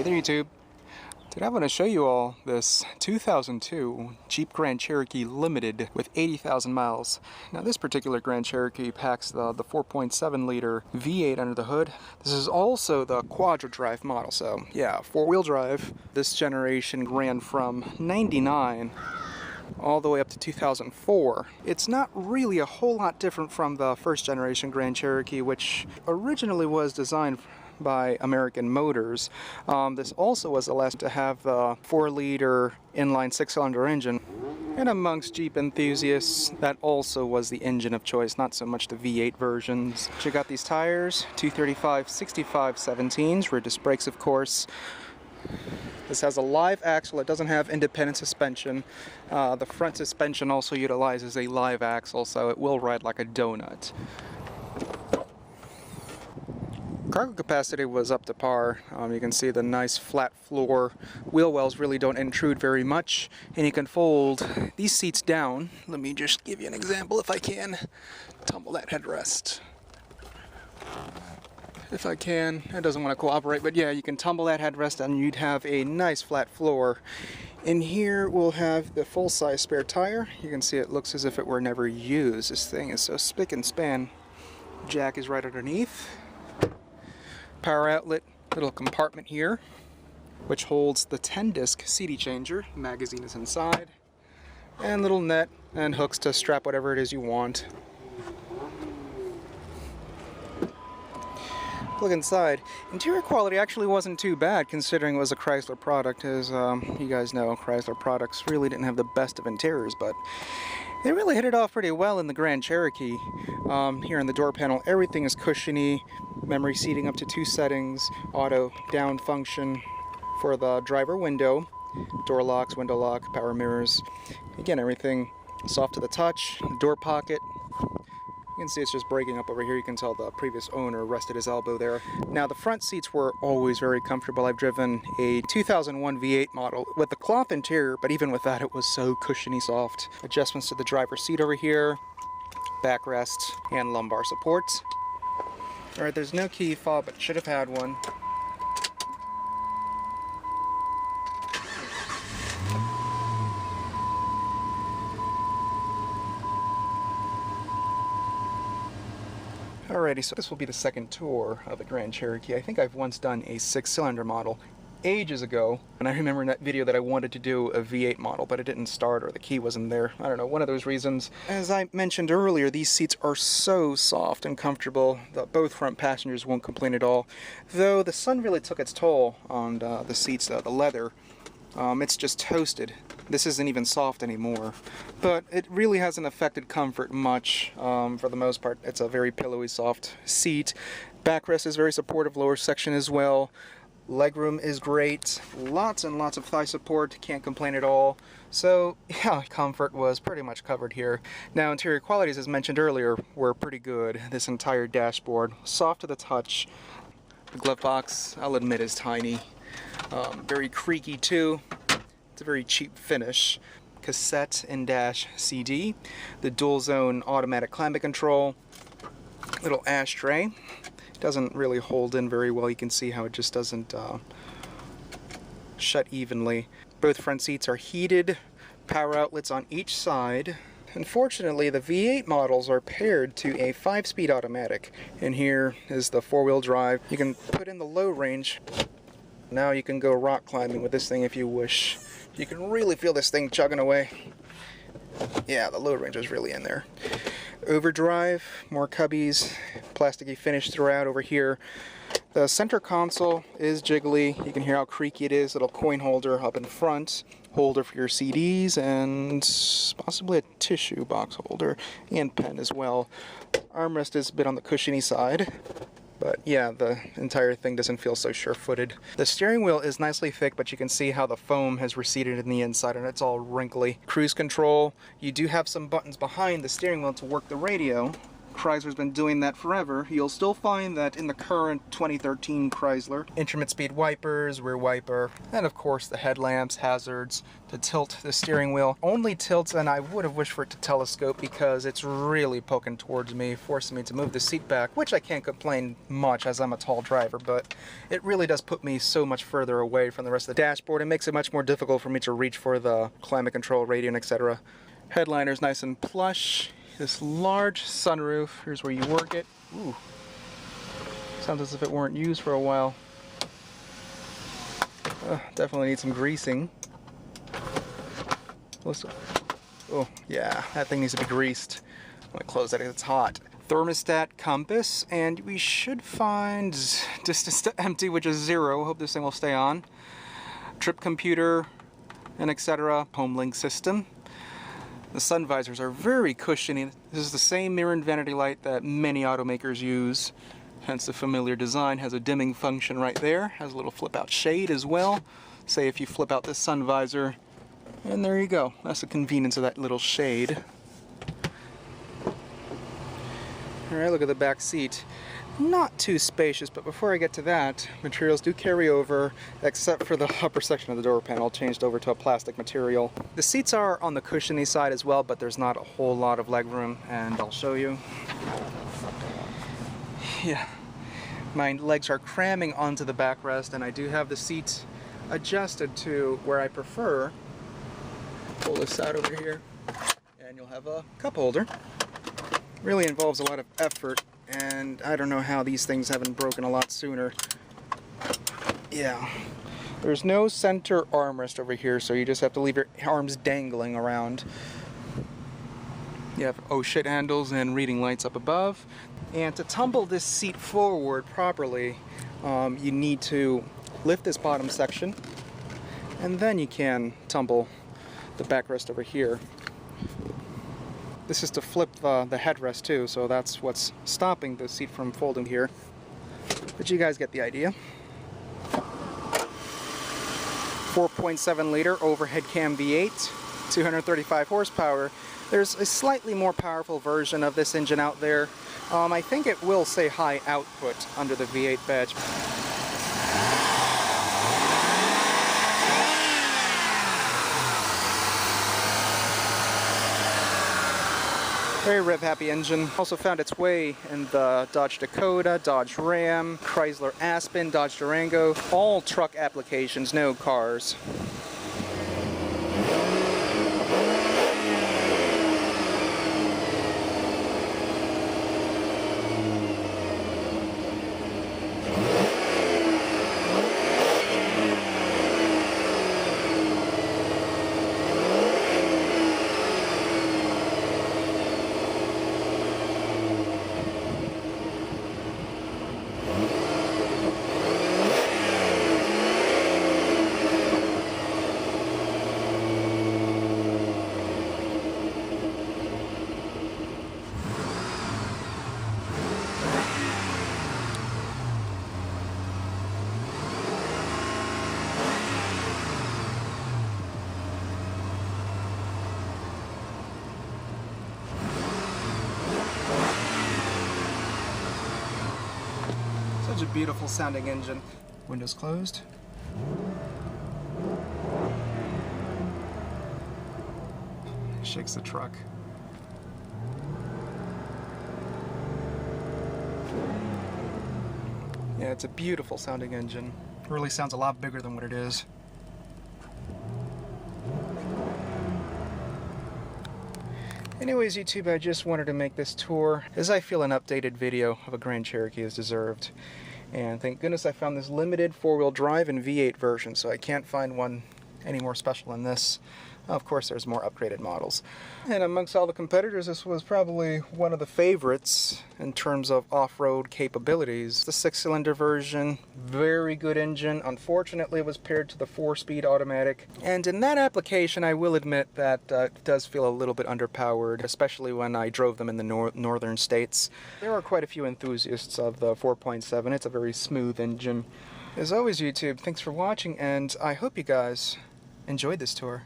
Hey there, YouTube. Today I'm going to show you all this 2002 Jeep Grand Cherokee Limited with 80,000 miles. Now this particular Grand Cherokee packs the 4.7 liter V8 under the hood. This is also the quadra drive model, so yeah, four-wheel drive. This generation ran from 99 all the way up to 2004. It's not really a whole lot different from the first generation Grand Cherokee, which originally was designed by American Motors. This also was the last to have the 4-liter inline 6-cylinder engine. And amongst Jeep enthusiasts, that also was the engine of choice, not so much the V8 versions. Check out these tires, 235/65/17s, rear disc brakes of course. This has a live axle, it doesn't have independent suspension. The front suspension also utilizes a live axle, so it will ride like a donut. Cargo capacity was up to par. You can see the nice flat floor. Wheel wells really don't intrude very much, and you can fold these seats down. Let me just give you an example if I can. Tumble that headrest. If I can. It doesn't want to cooperate, but yeah, you can tumble that headrest and you'd have a nice flat floor. In here we'll have the full-size spare tire. You can see it looks as if it were never used. This thing is so spick and span. Jack is right underneath. Power outlet, little compartment here, which holds the 10-disc CD changer. Magazine is inside, and little net and hooks to strap whatever it is you want. Look inside. Interior quality actually wasn't too bad considering it was a Chrysler product. As you guys know, Chrysler products really didn't have the best of interiors, but they really hit it off pretty well in the Grand Cherokee. Here in the door panel, everything is cushiony, memory seating up to 2 settings, auto down function for the driver window, door locks, window lock, power mirrors. Again, everything soft to the touch, door pocket. You can see it's just breaking up over here. You can tell the previous owner rested his elbow there. Now the front seats were always very comfortable. I've driven a 2001 V8 model with the cloth interior, but even with that it was so cushiony soft. Adjustments to the driver's seat over here, backrest, and lumbar supports. Alright, there's no key fob, but should have had one. Alrighty, so this will be the second tour of the Grand Cherokee. I think I've once done a 6-cylinder model ages ago, and I remember in that video that I wanted to do a V8 model, but it didn't start or the key wasn't there. I don't know, one of those reasons. As I mentioned earlier, these seats are so soft and comfortable that both front passengers won't complain at all. Though the sun really took its toll on the seats, the leather. It's just toasted. This isn't even soft anymore, but it really hasn't affected comfort much. For the most part, it's a very pillowy, soft seat. Backrest is very supportive, lower section as well. Legroom is great. Lots and lots of thigh support, can't complain at all. So yeah, comfort was pretty much covered here. Now interior qualities, as mentioned earlier, were pretty good. This entire dashboard, soft to the touch. The glove box, I'll admit, is tiny. Very creaky too. It's a very cheap finish. Cassette and dash CD. The dual zone automatic climate control. Little ashtray. Doesn't really hold in very well. You can see how it just doesn't shut evenly. Both front seats are heated. Power outlets on each side. Unfortunately, the V8 models are paired to a 5-speed automatic. And here is the 4-wheel drive. You can put in the low range. Now you can go rock climbing with this thing if you wish. You can really feel this thing chugging away. Yeah, the low range is really in there. Overdrive, more cubbies, plasticky finish throughout over here. The center console is jiggly. You can hear how creaky it is. Little coin holder up in front. Holder for your CDs and possibly a tissue box holder and pen as well. Armrest is a bit on the cushiony side. But yeah, the entire thing doesn't feel so sure-footed. The steering wheel is nicely thick, but you can see how the foam has receded in the inside and it's all wrinkly. Cruise control, you do have some buttons behind the steering wheel to work the radio. Chrysler's been doing that forever. You'll still find that in the current 2013 Chrysler. Instrument speed wipers, rear wiper, and of course the headlamps, hazards, to tilt the steering wheel. Only tilts, and I would have wished for it to telescope because it's really poking towards me, forcing me to move the seat back, which I can't complain much as I'm a tall driver, but it really does put me so much further away from the rest of the dashboard. It makes it much more difficult for me to reach for the climate control, radio, etc. Headliner's nice and plush. This large sunroof, here's where you work it. Ooh, sounds as if it weren't used for a while. Definitely needs some greasing. Oh yeah, that thing needs to be greased. I'm gonna close that because it's hot. Thermostat, compass, and we should find distance to empty, which is 0. Hope this thing will stay on. Trip computer, and etc. Home link system. The sun visors are very cushiony. This is the same mirror and vanity light that many automakers use, hence the familiar design. Has a dimming function right there. Has a little flip out shade as well. Say if you flip out this sun visor, and there you go. That's the convenience of that little shade. Alright, look at the back seat. Not too spacious, but before I get to that, materials do carry over, except for the upper section of the door panel, changed over to a plastic material. The seats are on the cushiony side as well, but there's not a whole lot of legroom, and I'll show you. Yeah, my legs are cramming onto the backrest, and I do have the seat adjusted to where I prefer. Pull this out over here, and you'll have a cup holder. Really involves a lot of effort, and I don't know how these things haven't broken a lot sooner. Yeah. There's no center armrest over here, so you just have to leave your arms dangling around. You have oh shit handles and reading lights up above. And to tumble this seat forward properly, you need to lift this bottom section, and then you can tumble the backrest over here. This is to flip the headrest too, so that's what's stopping the seat from folding here. But you guys get the idea. 4.7 liter overhead cam V8, 235 horsepower. There's a slightly more powerful version of this engine out there. I think it will say high output under the V8 badge. Very rev-happy engine. Also found its way in the Dodge Dakota, Dodge Ram, Chrysler Aspen, Dodge Durango. All truck applications, no cars. Such a beautiful sounding engine. Windows closed. Shakes the truck. Yeah, it's a beautiful sounding engine. It really sounds a lot bigger than what it is. Anyways, YouTube, I just wanted to make this tour as I feel an updated video of a Grand Cherokee is deserved. And thank goodness I found this limited four-wheel drive and V8 version, so I can't find one any more special than this. Of course, there's more upgraded models. And amongst all the competitors, this was probably one of the favorites in terms of off-road capabilities. The 6-cylinder version, very good engine. Unfortunately, it was paired to the 4-speed automatic. And in that application, I will admit that it does feel a little bit underpowered, especially when I drove them in the northern states. There are quite a few enthusiasts of the 4.7. It's a very smooth engine. As always, YouTube, thanks for watching, and I hope you guys enjoyed this tour.